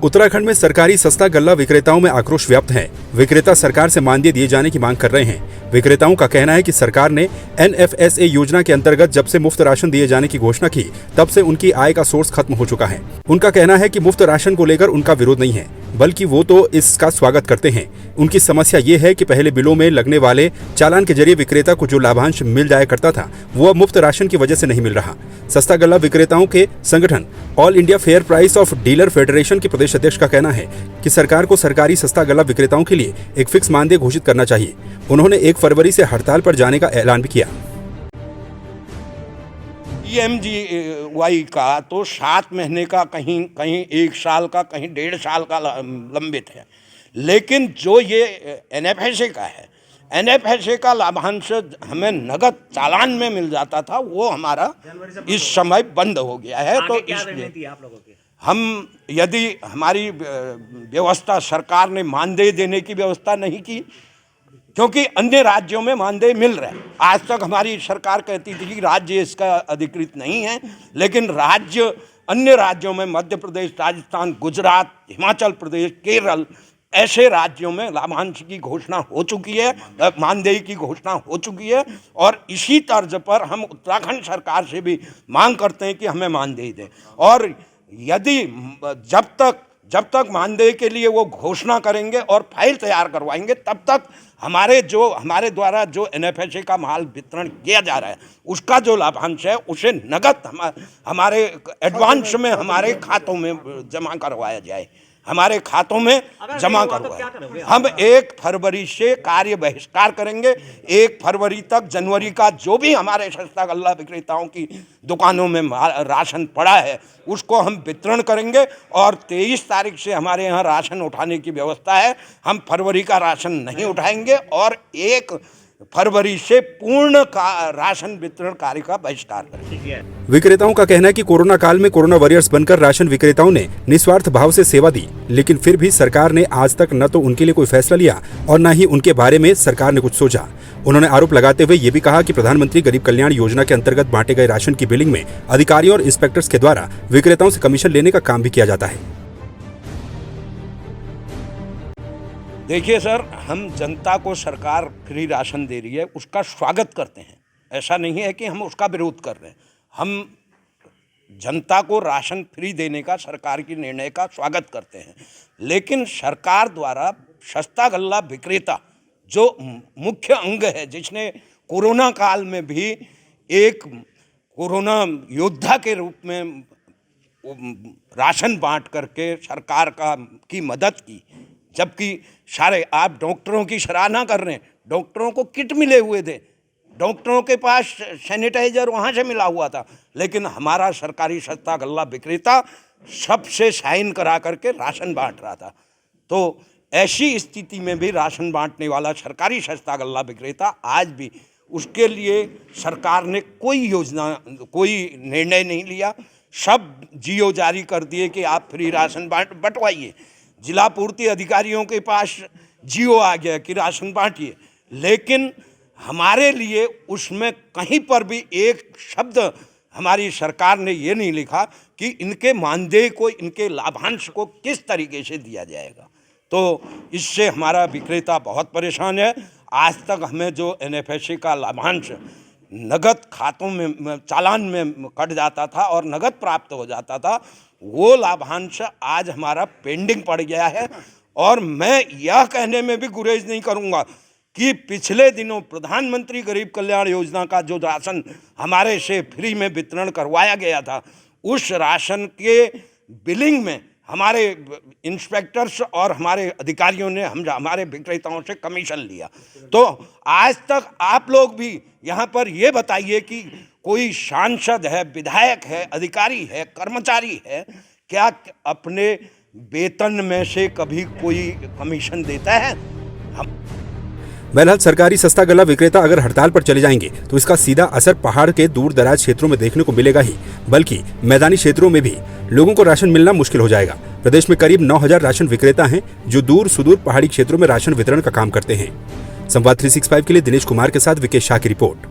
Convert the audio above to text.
उत्तराखंड में सरकारी सस्ता गल्ला विक्रेताओं में आक्रोश व्याप्त है। विक्रेता सरकार से मानदेय दिए जाने की मांग कर रहे हैं। विक्रेताओं का कहना है कि सरकार ने NFSA योजना के अंतर्गत जब से मुफ्त राशन दिए जाने की घोषणा की, तब से उनकी आय का सोर्स खत्म हो चुका है। उनका कहना है कि मुफ्त राशन को लेकर उनका विरोध नहीं है, बल्कि वो तो इसका स्वागत करते हैं। उनकी समस्या ये है कि पहले बिलों में लगने वाले चालान के जरिए विक्रेता को जो लाभांश मिल जाया करता था, वो अब मुफ्त राशन की वजह से नहीं मिल रहा। सस्ता गल्ला विक्रेताओं के संगठन all India fair price of dealer federation के प्रदेश अध्यक्ष का कहना है कि सरकार को सरकारी सस्ता गल्ला विक्रेताओं के लिए एक फिक्स मानदेय घोषित करना चाहिए। उन्होंने 1 फरवरी से हड़ताल पर जाने का ऐलान भी किया। PMGY का तो 7 महीने का, कहीं 1 साल का, कहीं 1.5 साल का लंबित है, लेकिन जो ये NFSA का है, NFSA का लाभांश हमें नगद चालान में मिल जाता था, वो हमारा इस समय बंद हो गया है। तो इसलिए हम, यदि हमारी व्यवस्था, सरकार ने मानदेय देने की व्यवस्था नहीं की, क्योंकि अन्य राज्यों में मानदेय मिल रहे हैं। आज तक हमारी सरकार कहती थी कि राज्य इसका अधिकृत नहीं है, लेकिन राज्य, अन्य राज्यों में मध्य प्रदेश, राजस्थान, गुजरात, हिमाचल प्रदेश, केरल, ऐसे राज्यों में लाभांश की घोषणा हो चुकी है, मानदेय की घोषणा हो चुकी है। और इसी तर्ज पर हम उत्तराखंड सरकार से भी मांग करते हैं कि हमें मानदेय दें। और यदि जब तक मानदेय के लिए वो घोषणा करेंगे और फाइल तैयार करवाएंगे, तब तक हमारे द्वारा जो NFSA का माल वितरण किया जा रहा है, उसका जो लाभांश है, उसे नगद हमारे एडवांस में हमारे खातों में जमा करवाया जाए, हमारे खातों में जमा करवाए। हम 1 फरवरी से कार्य बहिष्कार करेंगे। 1 फरवरी तक जनवरी का जो भी हमारे सस्ता गल्ला विक्रेताओं की दुकानों में राशन पड़ा है, उसको हम वितरण करेंगे। और 23 तारीख से हमारे यहाँ राशन उठाने की व्यवस्था है। हम फरवरी का राशन नहीं उठाएंगे और 1 फरवरी से पूर्ण राशन वितरण कार्य का बहिष्कार करेंगे। विक्रेताओं का कहना है कि कोरोना काल में कोरोना वॉरियर्स बनकर राशन विक्रेताओं ने निस्वार्थ भाव से सेवा दी, लेकिन फिर भी सरकार ने आज तक न तो उनके लिए कोई फैसला लिया और न ही उनके बारे में सरकार ने कुछ सोचा। उन्होंने आरोप लगाते हुए ये भी कहा कि प्रधानमंत्री गरीब कल्याण योजना के अंतर्गत बांटे गए राशन की बिलिंग में अधिकारियों और इंस्पेक्टर्स के द्वारा विक्रेताओं से कमीशन लेने का काम भी किया जाता है। देखिए सर, हम जनता को सरकार फ्री राशन दे रही है, उसका स्वागत करते हैं। ऐसा नहीं है कि हम उसका विरोध कर रहे हैं। हम जनता को राशन फ्री देने का सरकार की निर्णय का स्वागत करते हैं, लेकिन सरकार द्वारा सस्ता गल्ला विक्रेता जो मुख्य अंग है, जिसने कोरोना काल में भी एक कोरोना योद्धा के रूप में राशन बांट करके सरकार की मदद की, जबकि सारे, आप डॉक्टरों की सराहना कर रहे हैं, डॉक्टरों को किट मिले हुए थे, डॉक्टरों के पास सैनिटाइजर वहाँ से मिला हुआ था, लेकिन हमारा सरकारी सस्ता गल्ला विक्रेता सबसे साइन करा करके राशन बांट रहा था। तो ऐसी स्थिति में भी राशन बांटने वाला सरकारी सस्ता गल्ला विक्रेता आज भी, उसके लिए सरकार ने कोई योजना, कोई निर्णय नहीं लिया। सब जियो जारी कर दिए कि आप फ्री राशन बंटवाइए। जिला पूर्ति अधिकारियों के पास जियो आ गया कि राशन बांटिए, लेकिन हमारे लिए उसमें कहीं पर भी एक शब्द हमारी सरकार ने ये नहीं लिखा कि इनके मानदेय को, इनके लाभांश को किस तरीके से दिया जाएगा। तो इससे हमारा विक्रेता बहुत परेशान है। आज तक हमें जो NFSA का लाभांश नगद खातों में, चालान में कट जाता था और नगद प्राप्त हो जाता था, वो लाभांश आज हमारा पेंडिंग पड़ गया है। और मैं यह कहने में भी गुरेज नहीं करूंगा कि पिछले दिनों प्रधानमंत्री गरीब कल्याण योजना का जो राशन हमारे से फ्री में वितरण करवाया गया था, उस राशन के बिलिंग में हमारे इंस्पेक्टर्स और हमारे अधिकारियों ने हमारे विक्रेताओं से कमीशन लिया। तो आज तक आप लोग भी यहाँ पर ये बताइए कि कोई सांसद है, विधायक है, अधिकारी है, कर्मचारी है, क्या अपने वेतन में से कभी कोई कमीशन देता है? बहरहाल सरकारी सस्ता गल्ला विक्रेता अगर हड़ताल पर चले जाएंगे तो इसका सीधा असर पहाड़ के दूर दराज क्षेत्रों में देखने को मिलेगा ही, बल्कि मैदानी क्षेत्रों में भी लोगों को राशन मिलना मुश्किल हो जाएगा। प्रदेश में करीब 9000 राशन विक्रेता हैं जो दूर सुदूर पहाड़ी क्षेत्रों में राशन वितरण का काम करते हैं। संवाद 365 के लिए दिनेश कुमार के साथ विकेश शाह की रिपोर्ट।